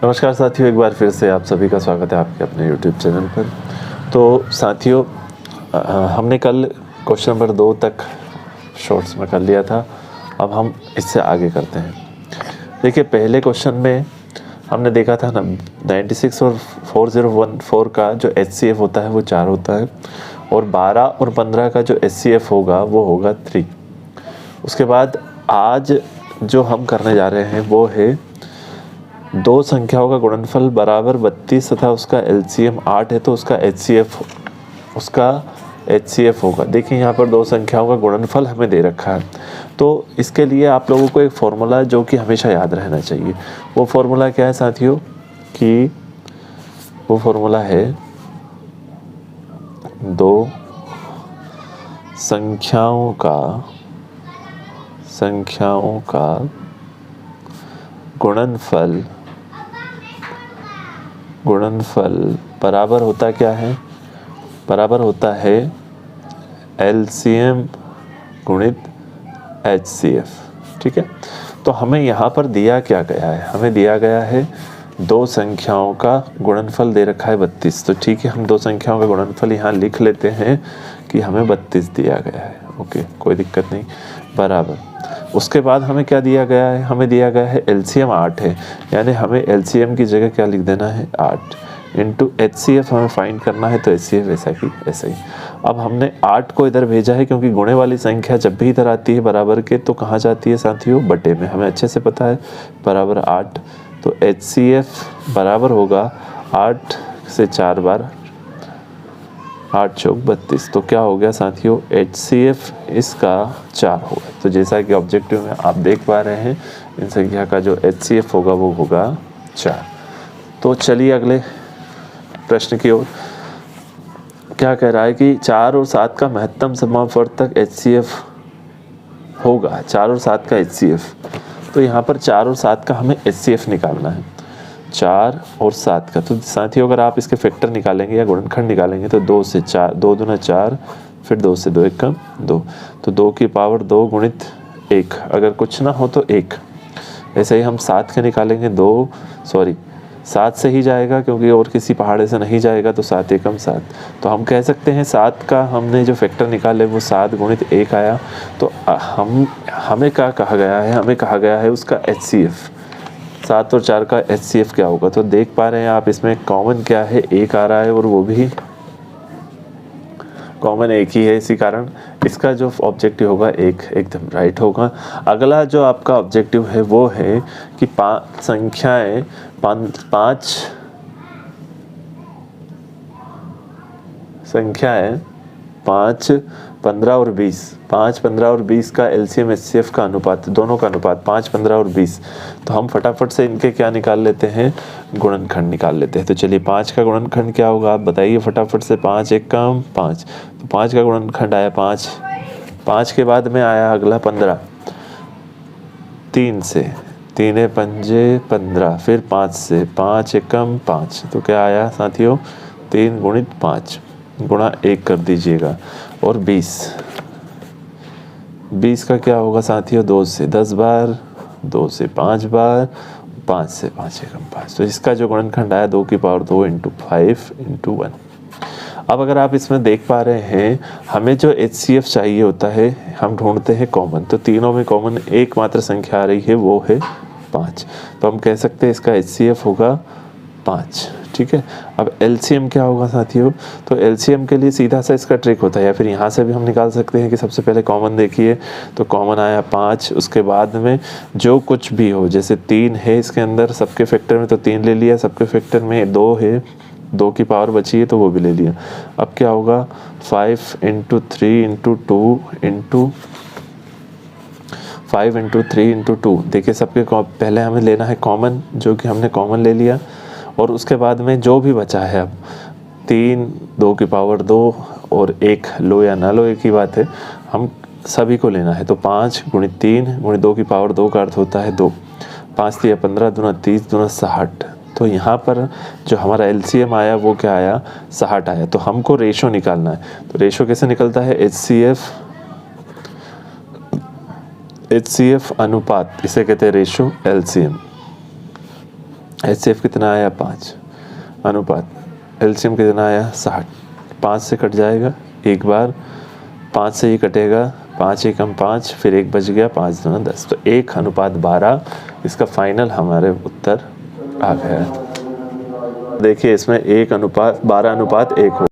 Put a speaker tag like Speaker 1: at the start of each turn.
Speaker 1: नमस्कार साथियों, एक बार फिर से आप सभी का स्वागत है आपके अपने YouTube चैनल पर। तो साथियों, हमने कल क्वेश्चन नंबर 2 तक शॉर्ट्स में कर लिया था। अब हम इससे आगे करते हैं। देखिए, पहले क्वेश्चन में हमने देखा था ना 96 और 4014 का जो HCF होता है वो 4 होता है, और 12 और 15 का जो HCF होगा वो होगा 3। उसके बाद आज जो हम करने जा रहे हैं वो है दो संख्याओं का गुणनफल बराबर 32 तथा उसका LCM 8 है, तो उसका HCF होगा। देखिए, यहाँ पर दो संख्याओं का गुणनफल हमें दे रखा है, तो इसके लिए आप लोगों को एक फॉर्मूला जो कि हमेशा याद रहना चाहिए। वो फॉर्मूला क्या है साथियों? कि वो फॉर्मूला है दो संख्याओं का गुणनफल बराबर होता क्या है? बराबर होता है LCM गुणित HCF। ठीक है, तो हमें यहाँ पर दिया क्या गया है? हमें दिया गया है दो संख्याओं का गुणनफल दे रखा है 32। तो ठीक है, हम दो संख्याओं का गुणनफल यहाँ लिख लेते हैं कि हमें 32 दिया गया है। ओके, कोई दिक्कत नहीं। बराबर उसके बाद हमें क्या दिया गया है? हमें दिया गया है LCM 8 है, यानी हमें LCM की जगह क्या लिख देना है? 8 इंटू HCF हमें फाइंड करना है, तो HCF ऐसा ही। अब हमने 8 को इधर भेजा है क्योंकि गुणे वाली संख्या जब भी इधर आती है बराबर के तो कहाँ जाती है साथियों? बटे में। हमें अच्छे से पता है, बराबर 8। तो HCF बराबर होगा 8 से 4 बार 8 चौक 32। तो क्या हो गया साथियों? HCF इसका 4 होगा। तो जैसा कि ऑब्जेक्टिव में आप देख पा रहे हैं, इन संख्या का जो HCF होगा वो होगा 4। तो चलिए अगले प्रश्न की ओर। क्या कह रहा है कि 4 और 7 का महत्तम समापवर्तक HCF होगा। 4 और 7 का HCF, तो यहाँ पर 4 और 7 का हमें HCF निकालना है। 4 और 7 का, तो साथियों अगर आप इसके फैक्टर निकालेंगे या गुणनखंड निकालेंगे तो 2 से 4, 2 दूना 4, फिर 2 से 2 एक कम 2, तो 2 की पावर 2 गुणित 1, अगर कुछ ना हो तो 1। ऐसे ही हम 7 के निकालेंगे 7 से ही जाएगा क्योंकि और किसी पहाड़े से नहीं जाएगा, तो 7 एकम 7। तो हम कह सकते हैं 7 का हमने जो फैक्टर निकाले वो 7 गुणित 1 आया। तो हमें क्या कहा गया है? हमें कहा गया है उसका HCF। 7 और 4 का HCF क्या होगा? तो देख पा रहे हैं आप, इसमें कॉमन क्या है? 1 आ रहा है, और वो भी कॉमन 1 ही है, इसी कारण इसका जो ऑब्जेक्टिव होगा 1 एकदम राइट होगा। अगला जो आपका ऑब्जेक्टिव है वो है कि पांच संख्याएं 5, 15 और 20, 5, 15 और 20 का LCM HCF का अनुपात, दोनों का अनुपात 5, 15 और 20। तो हम फटाफट से इनके क्या निकाल लेते हैं? गुणनखंड निकाल लेते हैं। तो चलिए 5 का गुणनखंड क्या होगा आप बताइए फटाफट से। 5 एक कम 5, तो 5 का गुणनखंड आया 5। 5 के बाद में आया अगला 15, 3 से 3 पंजे 15, फिर 5 से 5 एकम 5, तो क्या आया साथियों? 3 गुणित 5 गुणा 1 कर दीजिएगा, और 20 का क्या होगा साथियों? 2 से 10 बार, 2 से 5 बार, 5 से 5 एकम 5। तो इसका जो गुणनखंड आया 2 की पावर 2 इंटू 5 इंटू 1। अब अगर आप इसमें देख पा रहे हैं, हमें जो HCF चाहिए होता है हम ढूंढते हैं कॉमन। तो तीनों में कॉमन एकमात्र संख्या आ रही है, वो है 5। तो हम कह सकते हैं इसका HCF होगा 5। ठीक है, अब LCM क्या होगा साथियों? तो LCM के लिए सीधा सा इसका ट्रिक होता है, या फिर यहाँ से भी हम निकाल सकते हैं कि सबसे पहले कॉमन देखिए, तो कॉमन आया 5। उसके बाद में जो कुछ भी हो, जैसे 3 है इसके अंदर सबके फैक्टर में, तो 3 ले लिया। सबके फैक्टर में 2 है, 2 की पावर बची है तो वो भी ले लिया। अब क्या होगा? 5 into 3 into 2 into 5 into 3 into 2। देखिए सबके पहले हमें लेना है कॉमन, जो कि हमने कॉमन ले लिया, और उसके बाद में जो भी बचा है अब 3, 2 की पावर 2 और 1 लो या ना लो एक ही बात है, हम सभी को लेना है। तो 5 गुणित 3 गुणित 2 की पावर 2 का अर्थ होता है 2, 5 3 15 दूना 30 दूना 60। तो यहाँ पर जो हमारा LCM आया वो क्या आया? 60 आया। तो हमको रेशो निकालना है। तो रेशो कैसे निकलता है? HCF अनुपात, इसे कहते हैं रेशो LCM। HCF कितना आया 5 अनुपात एलसीएम कितना आया 60। 5 से कट जाएगा एक बार, 5 से ही कटेगा, 5 एकम 5, फिर 1 बच गया, 5 दूना 10, तो 1:12 इसका फाइनल हमारे उत्तर आ गया। देखिए इसमें 1:12:1 हो